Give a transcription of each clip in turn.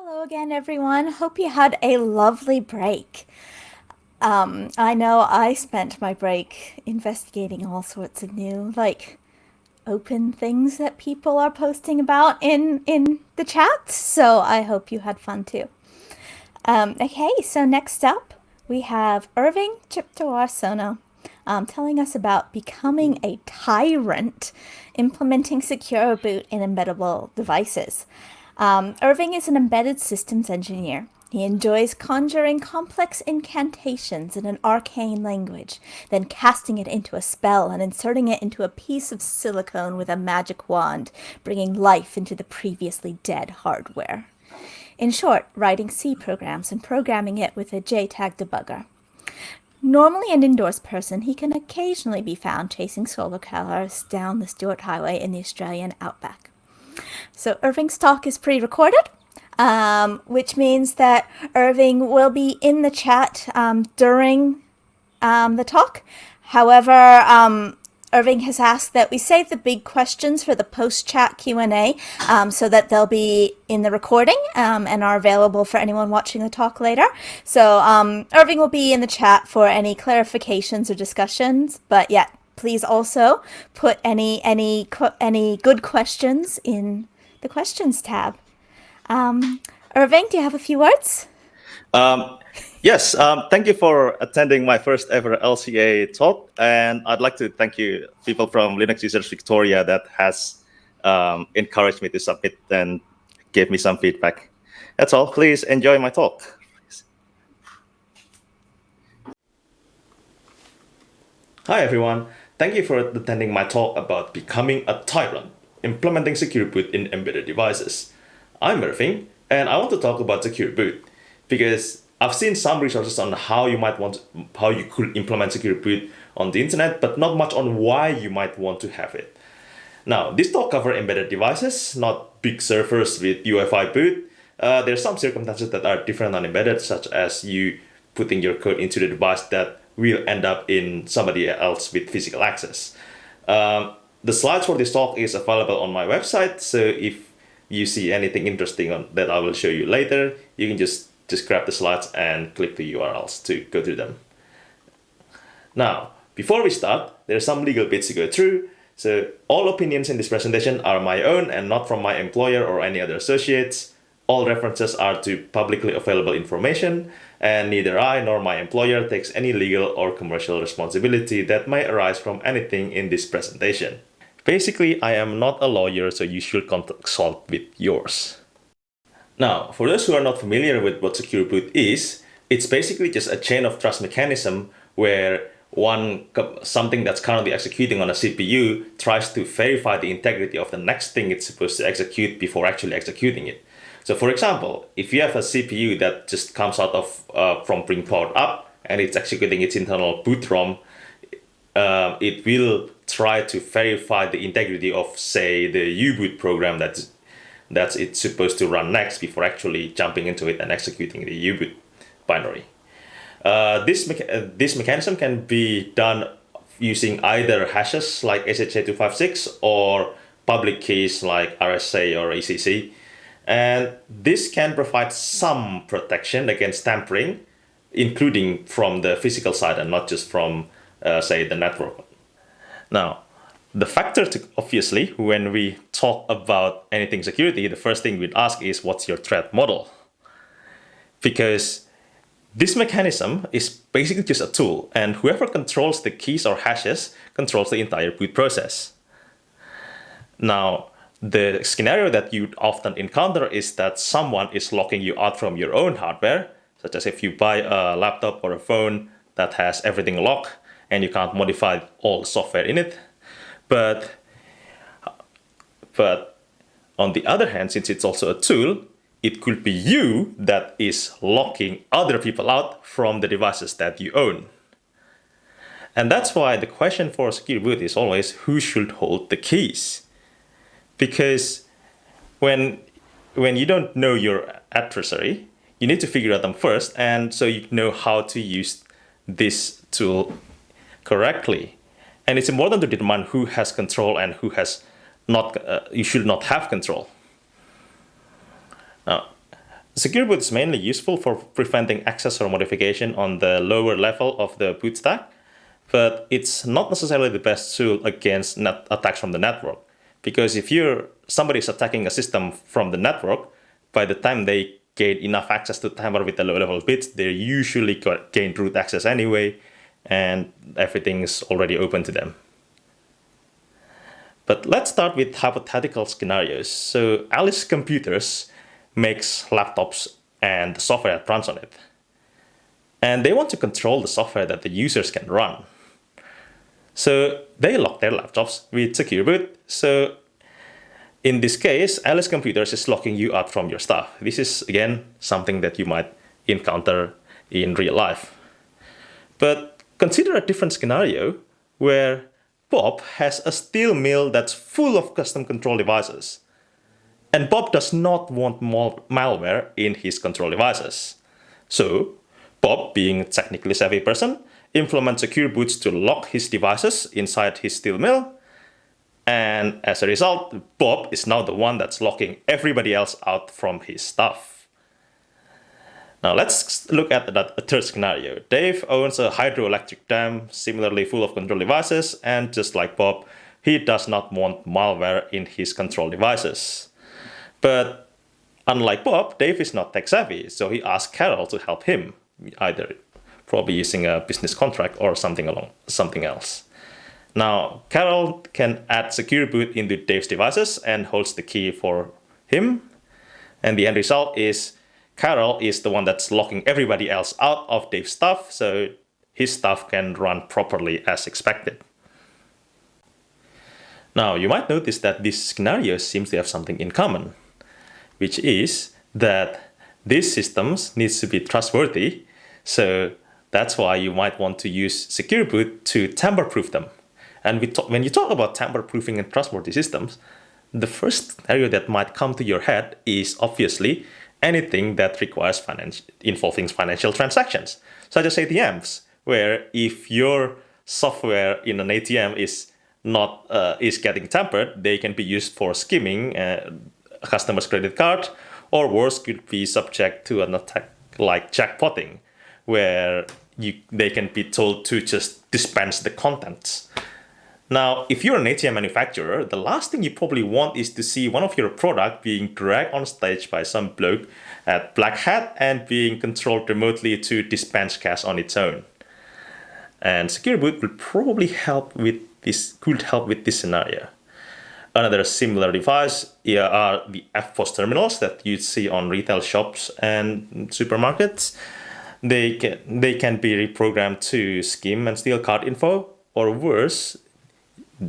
Hello again, everyone. Hope you had a lovely break. I know I spent my break investigating all sorts of new, open things that people are posting about in the chat. So I hope you had fun too. Okay, so next up we have Irving Chiptoar telling us about becoming a tyrant, implementing secure boot in embeddable devices. Irving is an embedded systems engineer. He enjoys conjuring complex incantations in an arcane language, then casting it into a spell and inserting it into a piece of silicone with a magic wand, bringing life into the previously dead hardware. In short, writing C programs and programming it with a JTAG debugger. Normally an indoors person, he can occasionally be found chasing solar cars down the Stuart Highway in the Australian outback. So Irving's talk is pre-recorded, which means that Irving will be in the chat during the talk. However, Irving has asked that we save the big questions for the post-chat Q&A so that they'll be in the recording and are available for anyone watching the talk later. So Irving will be in the chat for any clarifications or discussions, but yeah, please also put any good questions in the questions tab. Irving, do you have a few words? Yes, thank you for attending my first ever LCA talk, and I'd like to thank you, people from Linux Users Victoria, that has encouraged me to submit and gave me some feedback. That's all. Please enjoy my talk. Hi, everyone. Thank you for attending my talk about becoming a tyrant, implementing secure boot in embedded devices. I'm Irving, and I want to talk about secure boot because I've seen some resources on how you could implement secure boot on the internet, but not much on why you might want to have it. Now, this talk covers embedded devices, not big servers with UEFI boot. There are some circumstances that are different on embedded, such as you putting your code into the device that will end up in somebody else with physical access. The slides for this talk is available on my website, so if you see anything interesting that I will show you later, you can just grab the slides and click the URLs to go through them. Now, before we start, there are some legal bits to go through. So all opinions in this presentation are my own and not from my employer or any other associates. All references are to publicly available information, and neither I nor my employer takes any legal or commercial responsibility that may arise from anything in this presentation. Basically, I am not a lawyer, so you should consult with yours. Now, for those who are not familiar with what secure boot is, it's basically just a chain of trust mechanism where something that's currently executing on a CPU tries to verify the integrity of the next thing it's supposed to execute before actually executing it. So for example, if you have a CPU that just comes out of from being powered up and it's executing its internal boot ROM, it will try to verify the integrity of, say, the U-boot program that's it's supposed to run next before actually jumping into it and executing the U-boot binary. This mechanism can be done using either hashes like SHA-256 or public keys like RSA or ECC. And this can provide some protection against tampering, including from the physical side and not just from, say, the network. Now, the factor to, obviously, when we talk about anything security, the first thing we'd ask is, what's your threat model? Because this mechanism is basically just a tool, and whoever controls the keys or hashes controls the entire boot process. Now, the scenario that you often encounter is that someone is locking you out from your own hardware, such as if you buy a laptop or a phone that has everything locked and you can't modify all the software in it. But on the other hand, since it's also a tool, it could be you that is locking other people out from the devices that you own. And that's why the question for secure boot is always, who should hold the keys? Because when you don't know your adversary, you need to figure out them first, and so you know how to use this tool correctly. And it's important to determine who has control and who has not. You should not have control. Now, Secure boot is mainly useful for preventing access or modification on the lower level of the boot stack, but it's not necessarily the best tool against attacks from the network. Because if somebody is attacking a system from the network, by the time they gain enough access to tamper with the low-level bits, they usually gain root access anyway, and everything is already open to them. But let's start with hypothetical scenarios. So Alice Computers makes laptops and the software that runs on it. And they want to control the software that the users can run. So they lock their laptops with secure boot. So in this case, Alice Computers is locking you out from your stuff. This is, again, something that you might encounter in real life. But consider a different scenario where Bob has a steel mill that's full of custom control devices. And Bob does not want malware in his control devices. So Bob, being a technically savvy person, implements secure boots to lock his devices inside his steel mill. And as a result, Bob is now the one that's locking everybody else out from his stuff. Now let's look at a third scenario. Dave owns a hydroelectric dam, similarly full of control devices, and just like Bob, he does not want malware in his control devices. But unlike Bob, Dave is not tech savvy, so he asks Carol to help him, either probably using a business contract or something else. Now, Carol can add secure boot into Dave's devices and holds the key for him. And the end result is Carol is the one that's locking everybody else out of Dave's stuff, so his stuff can run properly as expected. Now, you might notice that this scenario seems to have something in common, which is that these systems need to be trustworthy. So that's why you might want to use secure boot to tamper-proof them. And when you talk about tamper-proofing and trustworthy systems, the first scenario that might come to your head is obviously anything that requires involving financial transactions, such as ATMs, where if your software in an ATM is getting tampered, they can be used for skimming a customer's credit card, or worse, could be subject to an attack like jackpotting, where they can be told to just dispense the contents. Now, if you're an ATM manufacturer, the last thing you probably want is to see one of your product being dragged on stage by some bloke at black hat and being controlled remotely to dispense cash on its own. And secure boot will probably could help with this scenario. Another similar device are the FPOS terminals that you see on retail shops and supermarkets. They can be reprogrammed to skim and steal card info, or worse,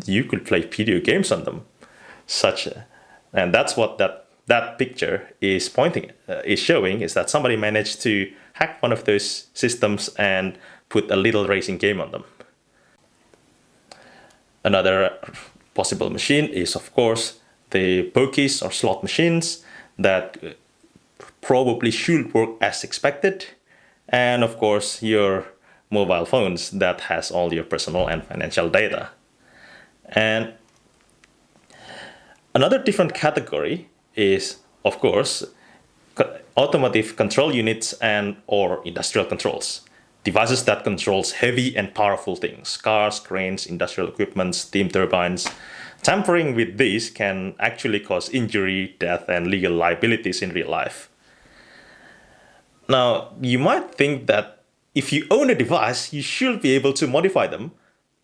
you could play video games on them. And that's what that picture is showing, is that somebody managed to hack one of those systems and put a little racing game on them. Another possible machine is, of course, the pokies or slot machines that probably should work as expected. And of course, your mobile phones that has all your personal and financial data. And another different category is, of course, automotive control units and or industrial controls. Devices that controls heavy and powerful things, cars, cranes, industrial equipment, steam turbines. Tampering with these can actually cause injury, death, and legal liabilities in real life. Now, you might think that if you own a device, you should be able to modify them.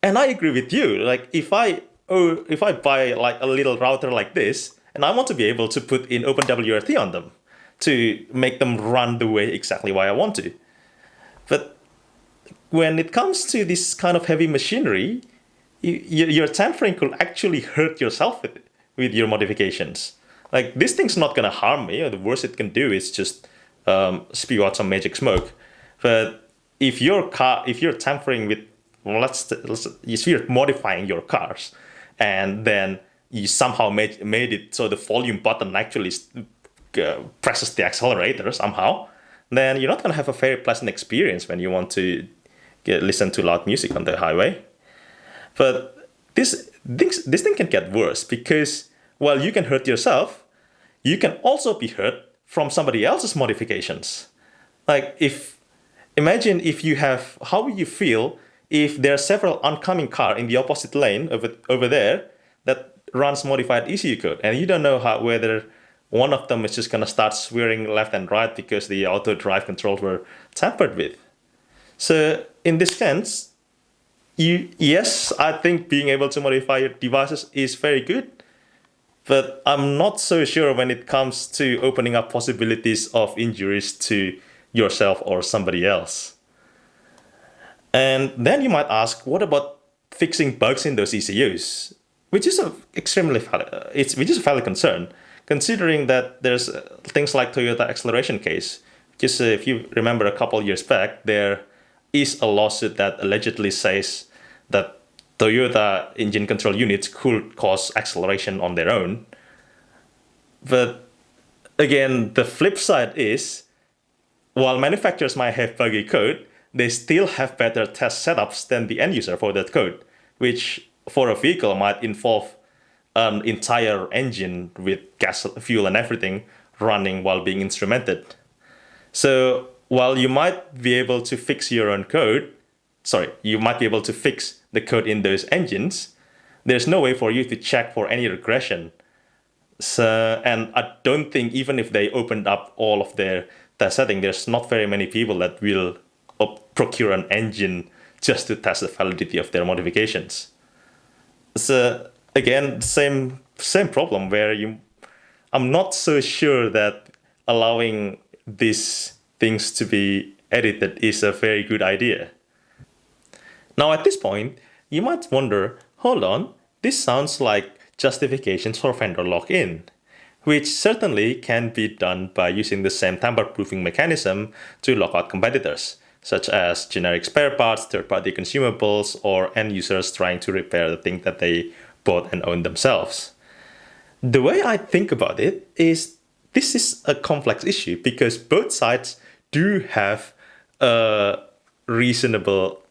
And I agree with you. Like if I buy like a little router like this, and I want to be able to put in OpenWRT on them to make them run the way exactly why I want to. But when it comes to this kind of heavy machinery, your tampering could actually hurt yourself with your modifications. Like this thing's not going to harm me, or the worst it can do is just spew out some magic smoke. But if you're tampering with, if you're modifying your cars, and then you somehow made it so the volume button actually presses the accelerator somehow, then you're not going to have a very pleasant experience when you want to listen to loud music on the highway. But this thing can get worse, because while you can hurt yourself, you can also be hurt from somebody else's modifications. Like imagine if you have, how would you feel if there are several oncoming car in the opposite lane over there that runs modified ECU code, and you don't know whether one of them is just gonna start swearing left and right because the auto drive controls were tampered with. So in this sense, yes, I think being able to modify your devices is very good, but I'm not so sure when it comes to opening up possibilities of injuries to yourself or somebody else. And then you might ask, what about fixing bugs in those ECUs? Which is a extremely valid, which is a valid concern, considering that there's things like Toyota acceleration case. Just if you remember a couple years back, there is a lawsuit that allegedly says that Toyota engine control units could cause acceleration on their own. But again, the flip side is, while manufacturers might have buggy code, they still have better test setups than the end user for that code, which for a vehicle might involve an entire engine with gas, fuel, and everything running while being instrumented. So while you might be able to fix your own code, you might be able to fix the code in those engines, there's no way for you to check for any regression. So, and I don't think even if they opened up all of their test settings, there's not very many people that will procure an engine just to test the validity of their modifications. So again, same problem where I'm not so sure that allowing these things to be edited is a very good idea. Now at this point, you might wonder, hold on, this sounds like justifications for vendor lock-in, which certainly can be done by using the same tamper-proofing mechanism to lock out competitors, such as generic spare parts, third-party consumables, or end users trying to repair the thing that they bought and own themselves. The way I think about it is this is a complex issue because both sides do have a reasonable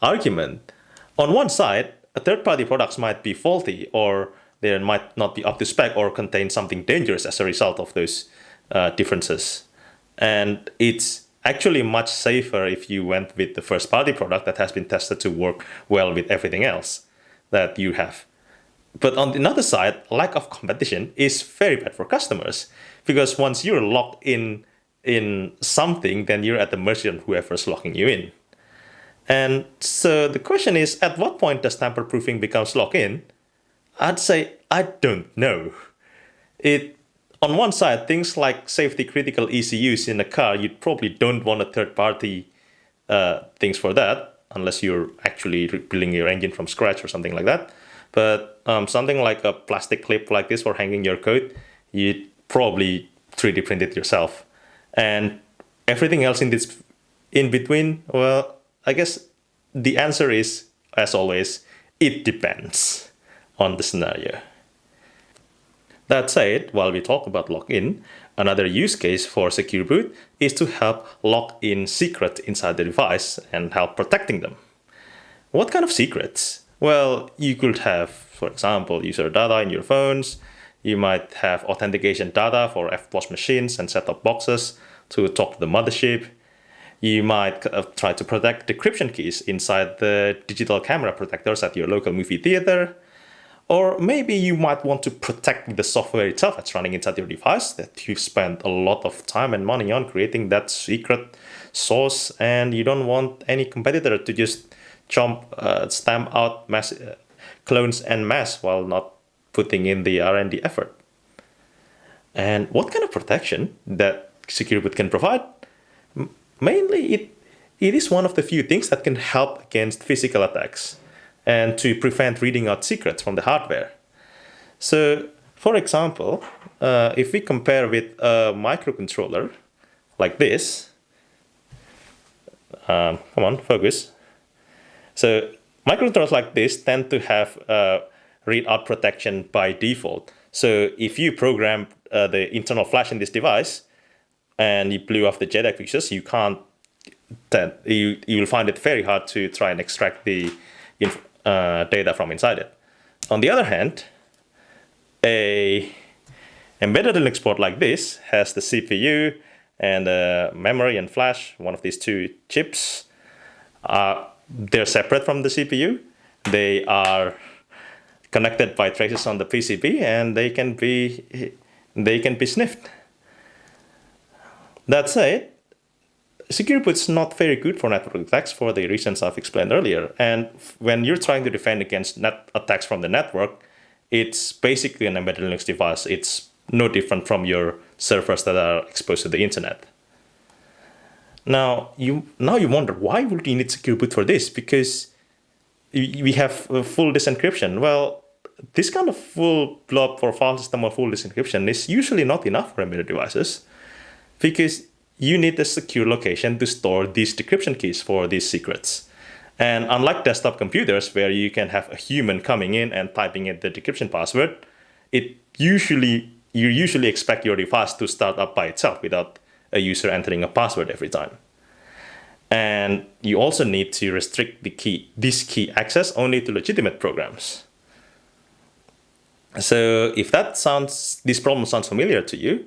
argument. On one side, a third-party products might be faulty, or they might not be up to spec or contain something dangerous as a result of those differences. And it's actually much safer if you went with the first-party product that has been tested to work well with everything else that you have. But on the other side, lack of competition is very bad for customers, because once you're locked in something, then you're at the mercy of whoever's locking you in. And so the question is, at what point does tamper-proofing becomes lock-in? I'd say I don't know. On one side, things like safety-critical ECUs in a car, you probably don't want a third-party things for that, unless you're actually rebuilding your engine from scratch or something like that. But something like a plastic clip like this for hanging your coat, you'd probably 3D print it yourself. And everything else in between, well, I guess the answer is, as always, it depends on the scenario. That said, while we talk about lock-in, another use case for secure boot is to help lock in secrets inside the device and help protecting them. What kind of secrets? Well, you could have, for example, user data in your phones. You might have authentication data for FPOS machines and set-top boxes to talk to the mothership. You might try to protect decryption keys inside the digital camera protectors at your local movie theater. Or maybe you might want to protect the software itself that's running inside your device that you've spent a lot of time and money on creating that secret source, and you don't want any competitor to just stamp out clones en masse while not putting in the R&D effort. And what kind of protection that secure boot can provide? Mainly, it is one of the few things that can help against physical attacks and to prevent reading out secrets from the hardware. So, for example, if we compare with a microcontroller like this, come on, focus. So, microcontrollers like this tend to have read-out protection by default. So, if you program the internal flash in this device and you blew off the JEDEC fixtures, you will find it very hard to try and extract the data from inside it. On the other hand, a Embedded Linux board like this has the CPU and memory and flash, one of these two chips. They're separate from the CPU. They are connected by traces on the PCB, and they can be sniffed. That said, secure boot's not very good for network attacks for the reasons I've explained earlier. And when you're trying to defend against attacks from the network, it's basically an embedded Linux device. It's no different from your servers that are exposed to the internet. Now you wonder, why would you need secure boot for this? Because we have full disencryption. Well, this kind of full blob for file system or full disencryption is usually not enough for embedded devices, because you need a secure location to store these decryption keys for these secrets. And unlike desktop computers, where you can have a human coming in and typing in the decryption password, you usually expect your device to start up by itself without a user entering a password every time. And you also need to restrict this key access only to legitimate programs. So if this problem sounds familiar to you,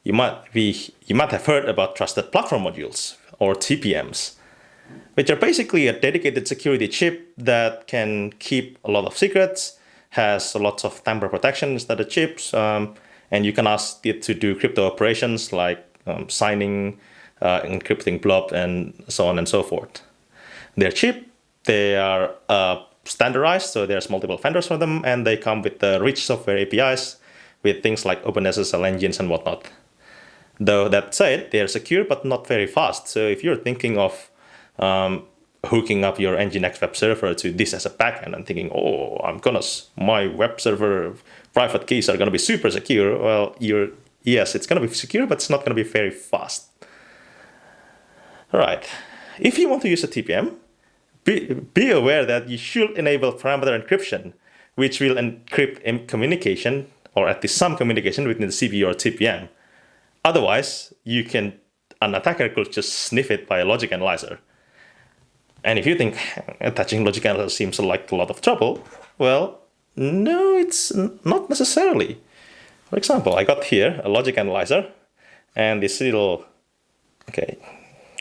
you might have heard about trusted platform modules, or TPMs, which are basically a dedicated security chip that can keep a lot of secrets, has lots of tamper protection instead of chips, and you can ask it to do crypto operations like signing, encrypting Blob, and so on and so forth. They're cheap, they are standardized, so there's multiple vendors for them, and they come with rich software APIs with things like OpenSSL engines and whatnot. Though that said, they're secure but not very fast. So if you're thinking of hooking up your Nginx web server to this as a backend and thinking, oh, my web server private keys are going to be super secure, well, yes, it's going to be secure, but it's not going to be very fast. All right. If you want to use a TPM, be aware that you should enable parameter encryption, which will encrypt communication, or at least some communication within the CPU or TPM. Otherwise, an attacker could just sniff it by a logic analyzer. And if you think attaching logic analyzer seems like a lot of trouble, well, no, it's not necessarily. For example, I got here a logic analyzer and this little, okay,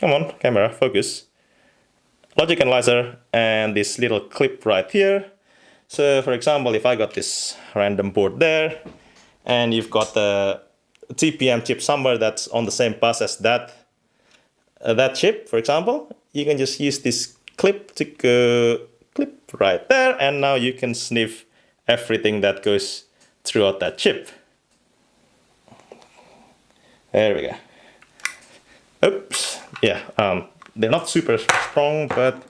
come on, camera, focus. Logic analyzer and this little clip right here. So for example, if I got this random board there, and you've got the TPM chip somewhere that's on the same bus as that chip, for example, you can just use this clip to go clip right there, and now you can sniff everything that goes throughout that chip. There we go. Oops. Yeah, they're not super strong, but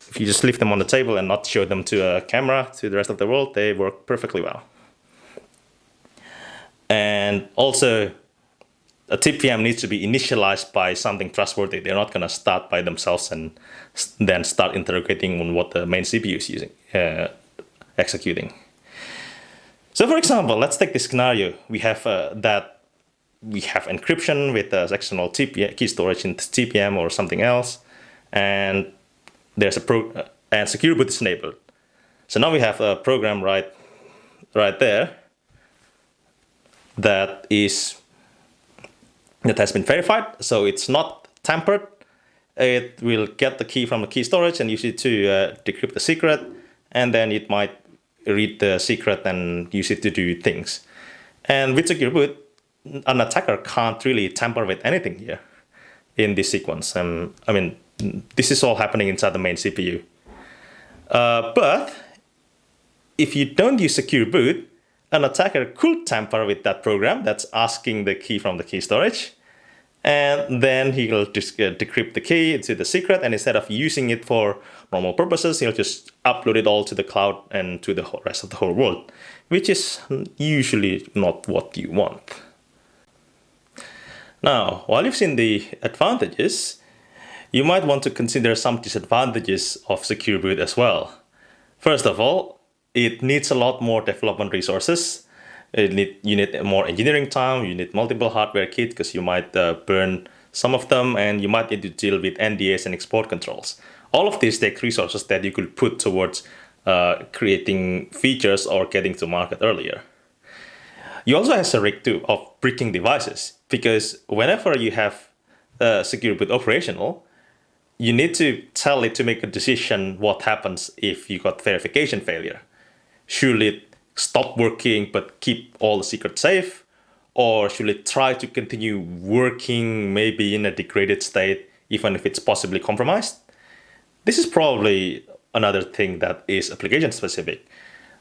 if you just leave them on the table and not show them to a camera to the rest of the world, they work perfectly well. And also, a TPM needs to be initialized by something trustworthy. They're not going to start by themselves and then start interrogating on what the main CPU is executing. So for example, let's take this scenario. We have encryption with external key storage in TPM or something else, and there's and secure boot is enabled. So now we have a program right there that has been verified, so it's not tampered. It will get the key from the key storage and use it to decrypt the secret, and then it might read the secret and use it to do things. And with secure boot, an attacker can't really tamper with anything here in this sequence. This is all happening inside the main CPU. But if you don't use secure boot, an attacker could tamper with that program that's asking the key from the key storage, and then he'll just decrypt the key into the secret, and instead of using it for normal purposes, he'll just upload it all to the cloud and to the rest of the whole world, which is usually not what you want. Now, while you've seen the advantages, you might want to consider some disadvantages of secure boot as well. First of all, it needs a lot more development resources. You need more engineering time, you need multiple hardware kits because you might burn some of them, and you might need to deal with NDAs and export controls. All of these take resources that you could put towards creating features or getting to market earlier. You also have a risk too of breaking devices, because whenever you have a secure boot operational, you need to tell it to make a decision what happens if you got verification failure. Should it stop working but keep all the secrets safe? Or should it try to continue working maybe in a degraded state, even if it's possibly compromised? This is probably another thing that is application specific,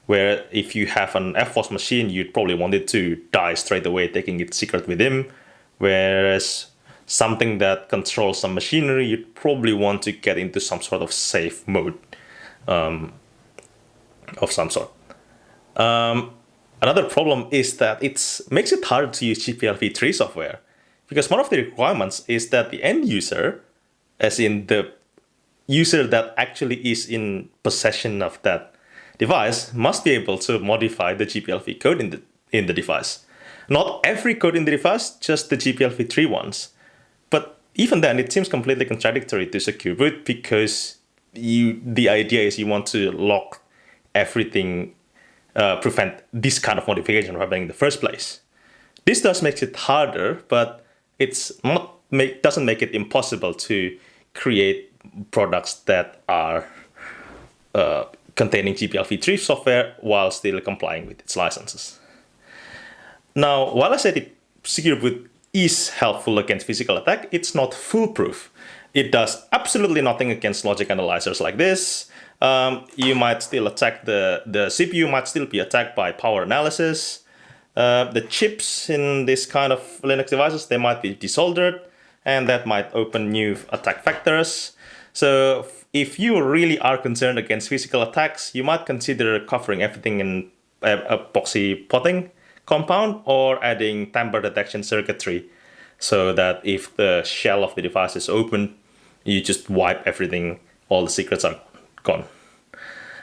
where if you have an FOSS machine, you'd probably want it to die straight away, taking its secret with him. Whereas something that controls some machinery, you'd probably want to get into some sort of safe mode of some sort. Another problem is that it makes it hard to use GPLv3 software, because one of the requirements is that the end user, as in the user that actually is in possession of that device, must be able to modify the GPLv code in the device. Not every code in the device, just the GPLv3 ones. But even then, it seems completely contradictory to secure boot, because the idea is you want to lock everything, prevent this kind of modification from happening in the first place. This does make it harder, but doesn't make it impossible to create products that are containing GPLv3 software while still complying with its licenses. Now, while I said secure boot is helpful against physical attack, it's not foolproof. It does absolutely nothing against logic analyzers like this. You might still attack the CPU might still be attacked by power analysis. The chips in this kind of Linux devices, they might be desoldered, and that might open new attack vectors. So if you really are concerned against physical attacks, you might consider covering everything in epoxy potting compound, or adding tamper detection circuitry, so that if the shell of the device is open, you just wipe everything, all the secrets are gone.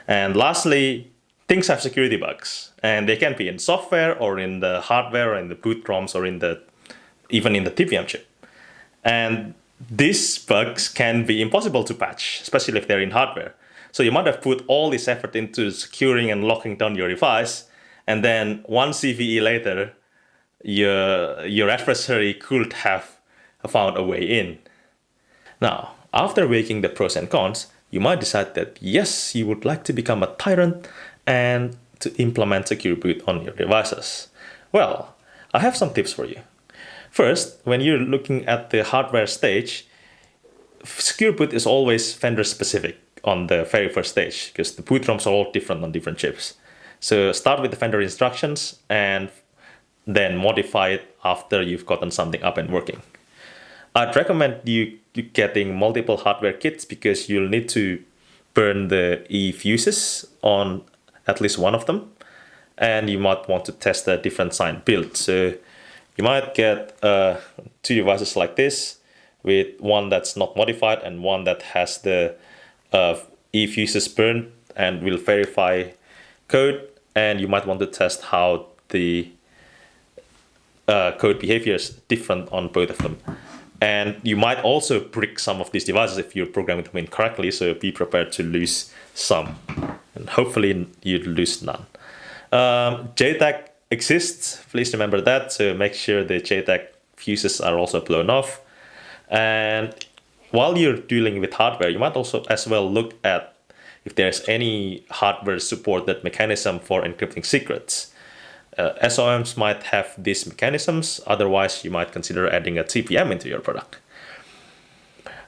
And lastly, things have security bugs, and they can be in software or in the hardware or in the boot ROMs or even in the TPM chip. And these bugs can be impossible to patch, especially if they're in hardware. So you might have put all this effort into securing and locking down your device, and then one CVE later, your adversary could have found a way in. Now, after weighing the pros and cons, you might decide that yes, you would like to become a tyrant and to implement secure boot on your devices. Well, I have some tips for you. First, when you're looking at the hardware stage, secure boot is always vendor specific on the very first stage, because the boot ROMs are all different on different chips. So start with the vendor instructions and then modify it after you've gotten something up and working. I'd recommend you getting multiple hardware kits, because you'll need to burn the E fuses on at least one of them, and you might want to test a different signed build. So you might get 2 devices like this, with one that's not modified and one that has the E fuses burned and will verify code, and you might want to test how the code behavior is different on both of them. And you might also brick some of these devices if you're programming them incorrectly, so be prepared to lose some, and hopefully you'd lose none. JTAG exists, please remember that, so make sure the JTAG fuses are also blown off. And while you're dealing with hardware, you might also as well look at if there's any hardware supported mechanism for encrypting secrets. SOMs might have these mechanisms, otherwise you might consider adding a TPM into your product.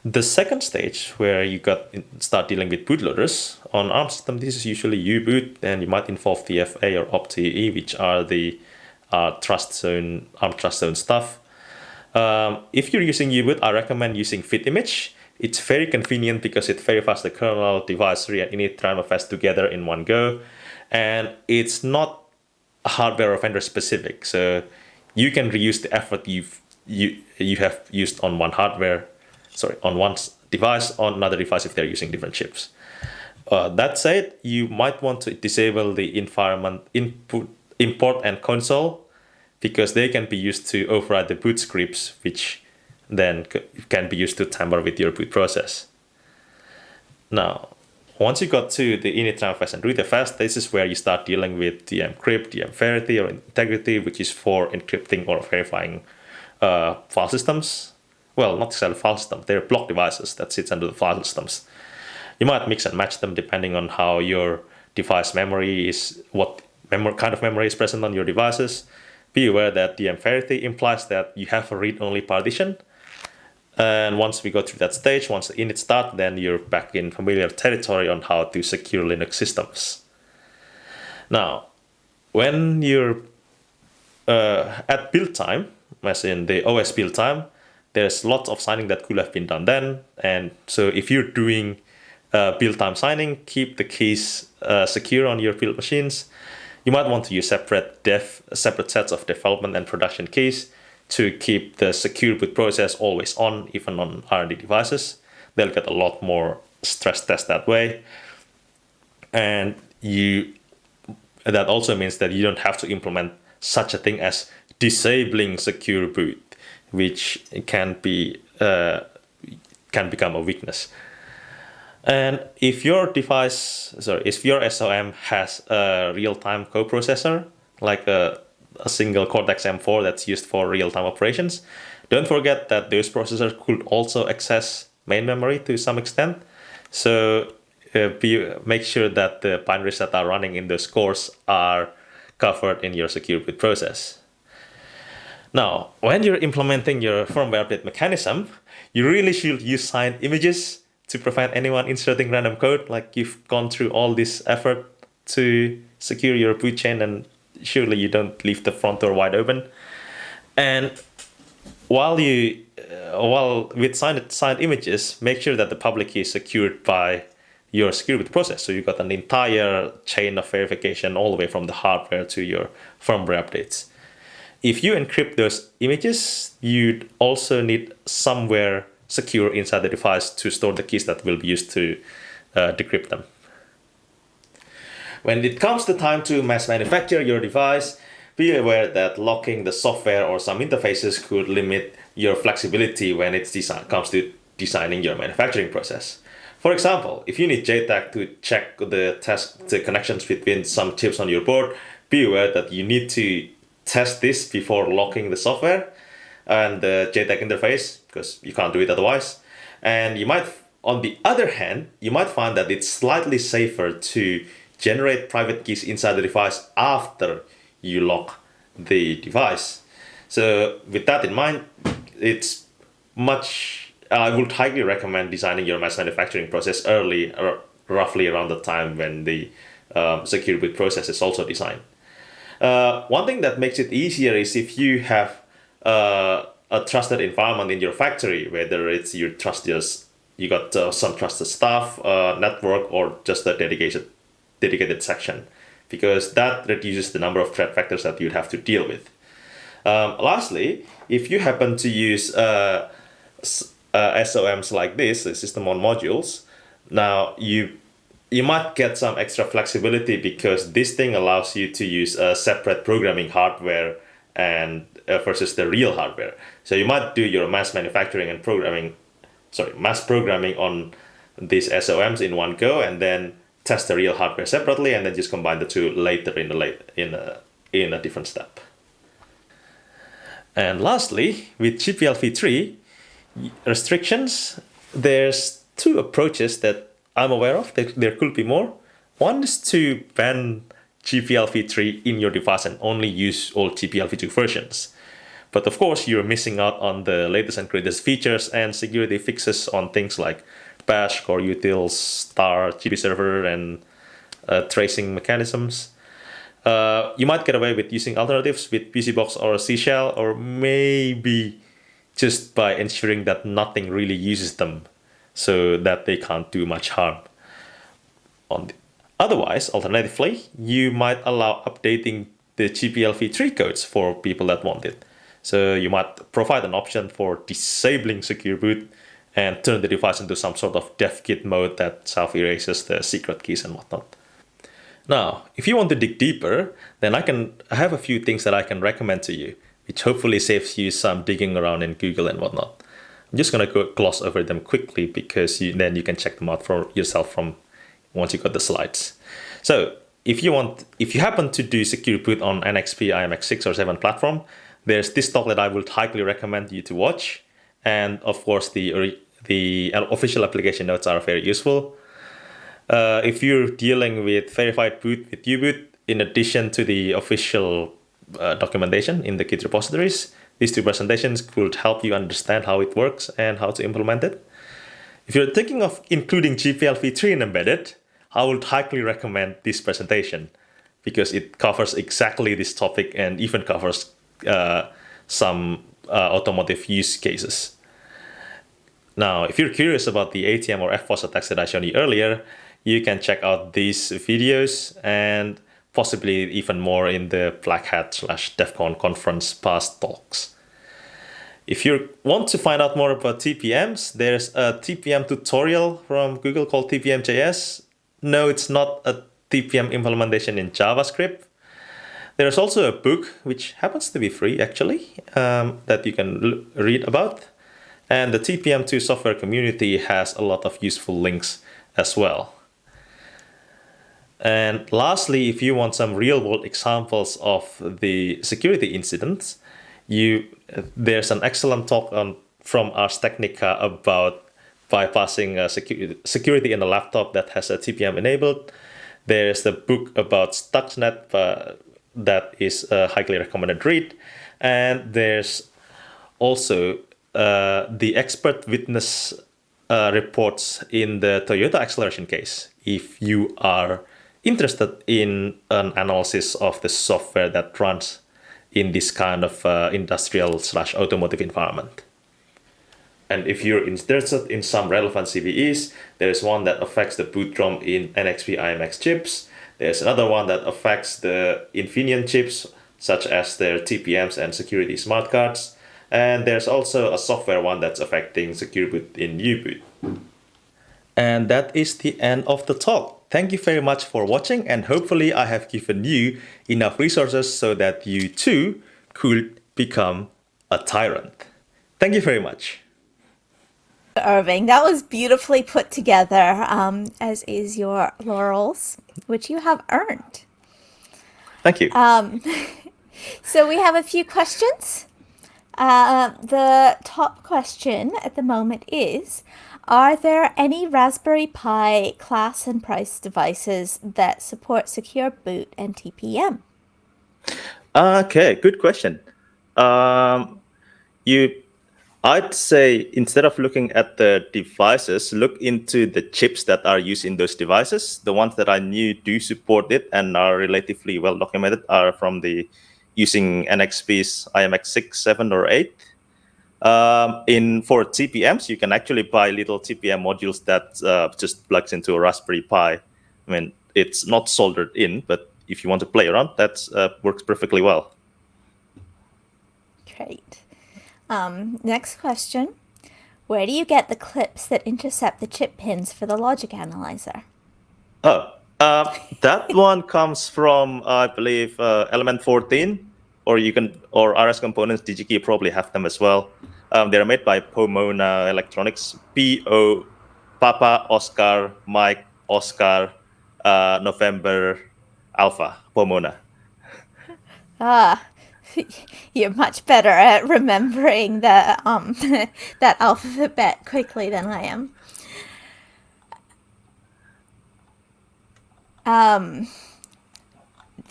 The second stage, where you start dealing with bootloaders, on ARM system this is usually U-boot, and you might involve TFA or OptE, which are the ARM trust zone stuff. If you're using U-boot, I recommend using FitImage. It's very convenient because it verifies the kernel, devicery, and init driver fast together in one go, and it's not hardware or vendor specific, so you can reuse the effort you have used on one device on another device if they're using different chips. That said, you might want to disable the environment import and console, because they can be used to override the boot scripts, which then can be used to tamper with your boot process. Now, once you got to the init and rootfs, this is where you start dealing with the encrypt, the verity or integrity, which is for encrypting or verifying file systems. Well, not exactly file systems, they're block devices that sits under the file systems. You might mix and match them depending on how your device memory is, what kind of memory is present on your devices. Be aware that the verity implies that you have a read-only partition. And once we go through that stage, once the init starts, then you're back in familiar territory on how to secure Linux systems. Now, when you're at build time, as in the OS build time, there's lots of signing that could have been done then. And so if you're doing build time signing, keep the keys secure on your build machines. You might want to use separate sets of development and production keys to keep the secure boot process always on, even on R&D devices. They'll get a lot more stress test that way. And that also means that you don't have to implement such a thing as disabling secure boot, which can become a weakness. And if your SOM has a real-time coprocessor, like a single Cortex M4 that's used for real-time operations, don't forget that those processors could also access main memory to some extent. So make sure that the binaries that are running in those cores are covered in your secure boot process. Now, when you're implementing your firmware update mechanism, you really should use signed images to prevent anyone inserting random code. Like, you've gone through all this effort to secure your boot chain, and surely you don't leave the front door wide open. And while with signed images, make sure that the public key is secured by your secure boot process. So you've got an entire chain of verification all the way from the hardware to your firmware updates. If you encrypt those images, you'd also need somewhere secure inside the device to store the keys that will be used to decrypt them. When it comes to time to mass manufacture your device, be aware that locking the software or some interfaces could limit your flexibility when it comes to designing your manufacturing process. For example, if you need JTAG to check the connections between some chips on your board, be aware that you need to test this before locking the software and the JTAG interface, because you can't do it otherwise. And on the other hand, you might find that it's slightly safer to generate private keys inside the device after you lock the device. So with that in mind, I would highly recommend designing your mass manufacturing process early, or roughly around the time when the secure boot process is also designed. One thing that makes it easier is if you have a trusted environment in your factory, whether it's you got some trusted staff, network, or just a dedicated section, because that reduces the number of threat vectors that you'd have to deal with. Lastly, if you happen to use SOMs like this, system on modules, now you might get some extra flexibility because this thing allows you to use a separate programming hardware and versus the real hardware. So you might do your mass programming on these SOMs in one go, and then test the real hardware separately, and then just combine the two later in a different step. And lastly, with GPLv3 restrictions, there's two approaches that I'm aware of. There could be more. One is to ban GPLv3 in your device and only use old GPLv2 versions. But of course, you're missing out on the latest and greatest features and security fixes on things like Bash, Core Utils, Star, GB server, and tracing mechanisms. You might get away with using alternatives with PCBox or C Shell, or maybe just by ensuring that nothing really uses them so that they can't do much harm. Alternatively, you might allow updating the GPLv3 codes for people that want it. So you might provide an option for disabling secure boot and turn the device into some sort of dev-kit mode that self-erases the secret keys and whatnot. Now, if you want to dig deeper, then I have a few things that I can recommend to you, which hopefully saves you some digging around in Google and whatnot. I'm just going to gloss over them quickly because then you can check them out for yourself from once you got the slides. So if you happen to do secure boot on NXP IMX 6 or 7 platform, there's this talk that I would highly recommend you to watch. And of course, the official application notes are very useful. If you're dealing with verified boot with U-boot, in addition to the official documentation in the Git repositories, these two presentations could help you understand how it works and how to implement it. If you're thinking of including GPLv3 in embedded, I would highly recommend this presentation because it covers exactly this topic and even covers some automotive use cases. Now, if you're curious about the ATM or FOSS attacks that I showed you earlier, you can check out these videos and possibly even more in the Black Hat/DEF CON conference past talks. If you want to find out more about TPMs, there's a TPM tutorial from Google called TPM.js. No, it's not a TPM implementation in JavaScript. There's also a book, which happens to be free actually, that you can read about. And the TPM2 software community has a lot of useful links as well. And lastly, if you want some real-world examples of the security incidents, there's an excellent talk from Ars Technica about bypassing security in a laptop that has a TPM enabled. There's the book about Stuxnet that is a highly recommended read. And there's also the expert witness reports in the Toyota acceleration case, if you are interested in an analysis of the software that runs in this kind of industrial/automotive environment. And if you're interested in some relevant CVEs, there's one that affects the boot drum in NXP IMX chips. There's another one that affects the Infineon chips, such as their TPMs and security smart cards. And there's also a software one that's affecting secure boot in U-boot. And that is the end of the talk. Thank you very much for watching, and hopefully I have given you enough resources so that you too could become a tyrant. Thank you very much. Irving, that was beautifully put together, as is your laurels, which you have earned. Thank you. So we have a few questions. The top question at the moment is, are there any Raspberry Pi class and price devices that support secure boot and TPM? Okay, good question. I'd say instead of looking at the devices, look into the chips that are used in those devices. The ones that I knew do support it and are relatively well documented are from using NXP's IMX 6, 7, or 8. For TPMs, you can actually buy little TPM modules that just plugs into a Raspberry Pi. I mean, it's not soldered in, but if you want to play around, that works perfectly well. Great. Next question. Where do you get the clips that intercept the chip pins for the logic analyzer? That one comes from, I believe, Element 14, or RS Components. DigiKey probably have them as well. They're made by Pomona Electronics. P-O, Papa, Oscar, Mike, Oscar, November, Alpha, Pomona. You're much better at remembering that alphabet quickly than I am.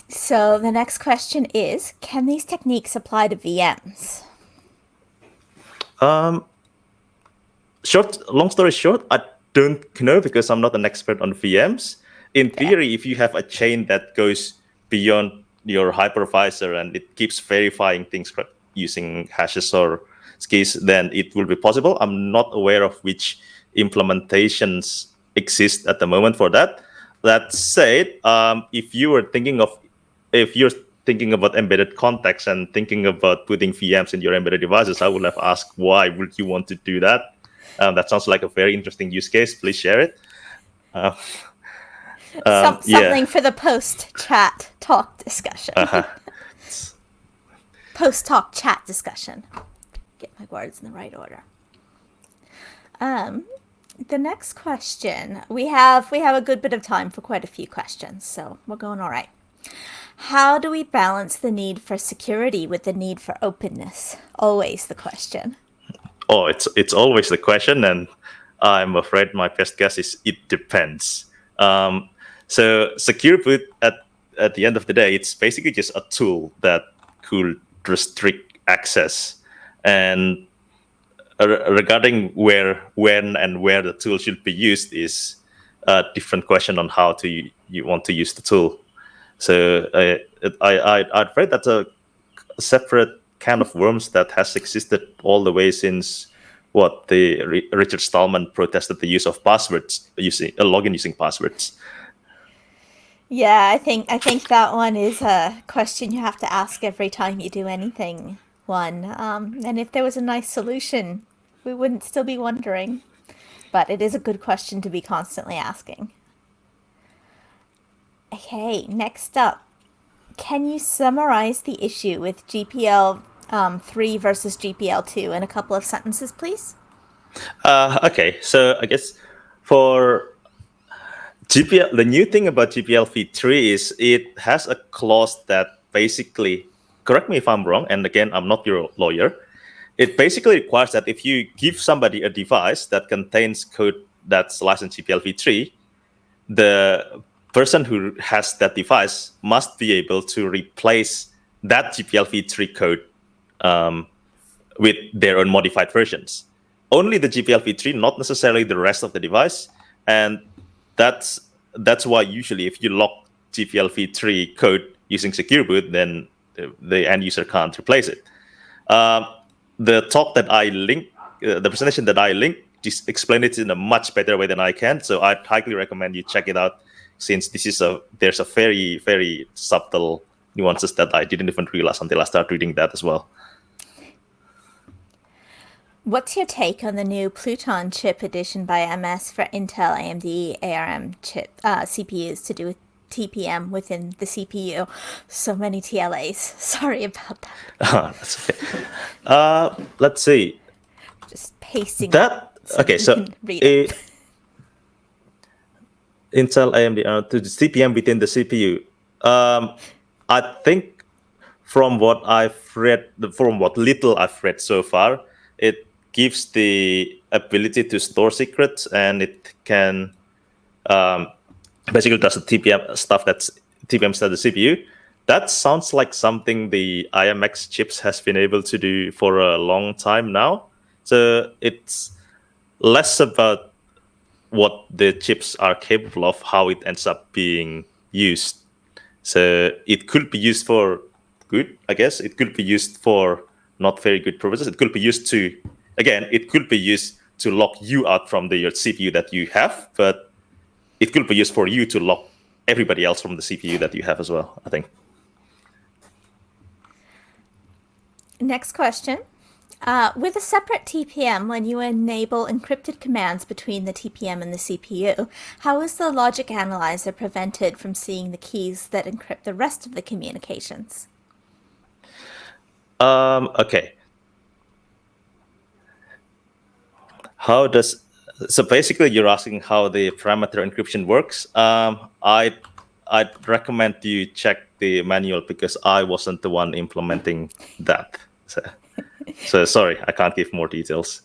So the next question is, can these techniques apply to VMs? Long story short, I don't know because I'm not an expert on VMs. In theory, if you have a chain that goes beyond your hypervisor and it keeps verifying things using hashes or keys, then it will be possible. I'm not aware of which implementations exist at the moment for that. That said, if you're thinking about embedded context and thinking about putting VMs in your embedded devices, I would have asked why would you want to do that? That sounds like a very interesting use case. Please share it. Something for the post-chat talk discussion. Post-talk chat discussion. Get my words in the right order. The next question, we have a good bit of time for quite a few questions, so we're going all right. How do we balance the need for security with the need for openness? Always the question. Oh, it's always the question, and I'm afraid my best guess is it depends. So secure boot at the end of the day, it's basically just a tool that could restrict access. And regarding where, when, and where the tool should be used is a different question on how to you want to use the tool. So I'd read that's a separate can of worms that has existed all the way since what the Richard Stallman protested the use of passwords, using a login using passwords. Yeah, I think that one is a question you have to ask every time you do anything. And if there was a nice solution, we wouldn't still be wondering. But it is a good question to be constantly asking. Okay, next up. Can you summarize the issue with GPL 3 versus GPL 2 in a couple of sentences, please? Okay, so I guess for GPL, the new thing about GPL v3 is it has a clause that basically, correct me if I'm wrong, and again, I'm not your lawyer. It basically requires that if you give somebody a device that contains code that's licensed GPL v3, the person who has that device must be able to replace that GPL v3 code with their own modified versions. Only the GPL v3, not necessarily the rest of the device. And that's why usually if you lock GPL v3 code using secure boot, then the end user can't replace it. The talk that I link, the presentation that I link, just explain it in a much better way than I can. So I'd highly recommend you check it out, since there's a very, very subtle nuances that I didn't even realize until I started reading that as well. What's your take on the new Pluton chip addition by MS for Intel, AMD, ARM chip CPUs to do with TPM within the CPU? So many TLAs. Sorry about that. That's okay. Let's see. Just pasting That so okay. you So can read it. Intel, AMD, to the CPM within the CPU. I think from what little I've read so far, it gives the ability to store secrets, and it can basically does the TPM stuff that's TPM stuff the CPU. That sounds like something the IMX chips has been able to do for a long time now. So it's less about what the chips are capable of, how it ends up being used. So it could be used for good, I guess. It could be used for not very good purposes. It could be used to, again, it could be used to lock you out from your CPU that you have, but it could be used for you to lock everybody else from the CPU that you have as well, I think. Next question. With a separate TPM, when you enable encrypted commands between the TPM and the CPU, how is the logic analyzer prevented from seeing the keys that encrypt the rest of the communications? Okay. So basically you're asking how the parameter encryption works. I'd recommend you check the manual because I wasn't the one implementing that. So sorry, I can't give more details.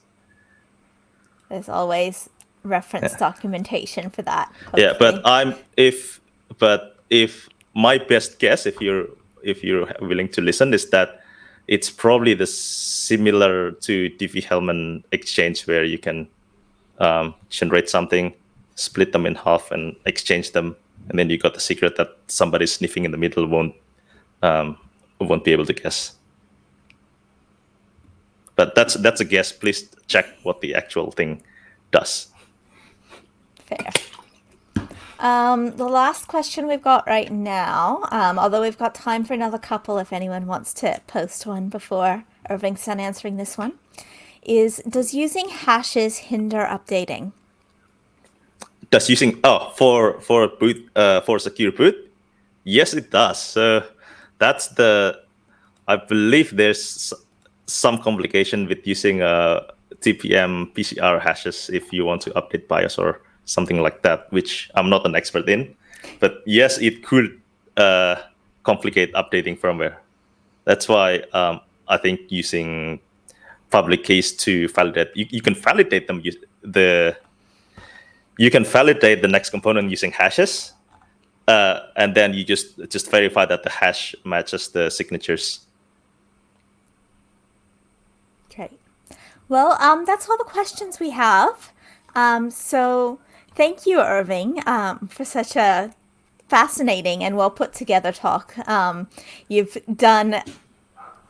There's always reference documentation for that. Yeah, Hopefully. but if my best guess, if you're willing to listen, is that it's probably the similar to Diffie-Hellman exchange, where you can generate something, split them in half, and exchange them, and then you got the secret that somebody sniffing in the middle won't be able to guess. But that's a guess. Please check what the actual thing does. Fair. The last question we've got right now, although we've got time for another couple if anyone wants to post one before Irving's done answering this one, is does using hashes hinder updating? Does using for secure boot? Yes, it does. So that's I believe there's some complication with using TPM PCR hashes if you want to update BIOS or something like that, which I'm not an expert in. But yes, it could complicate updating firmware. That's why I think using public keys to validate, you can validate them. You can validate the next component using hashes, and then you just verify that the hash matches the signatures. Great. Well, that's all the questions we have. So thank you, Irving, for such a fascinating and well put together talk. You've done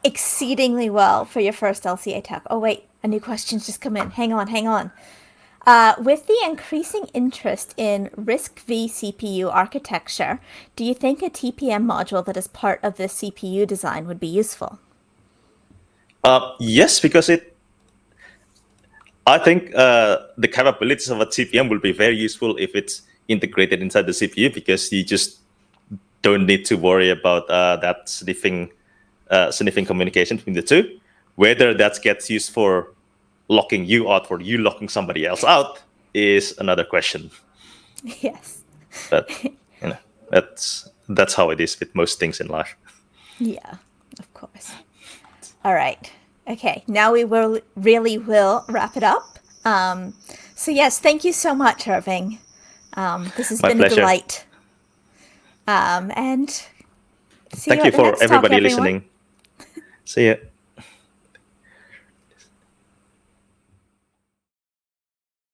exceedingly well for your first LCA talk. Oh, wait, a new question's just come in. Hang on. With the increasing interest in RISC-V CPU architecture, do you think a TPM module that is part of this CPU design would be useful? Yes, because I think the capabilities of a TPM will be very useful if it's integrated inside the CPU, because you just don't need to worry about that sniffing communication between the two. Whether that gets used for locking you out or you locking somebody else out is another question. Yes. But that's how it is with most things in life. Yeah, of course. All right. Okay, now we really will wrap it up. So yes, thank you so much, Irving. This has My been pleasure. a delight. And see Thank you you at the for next talk, everybody everyone. listening. See ya.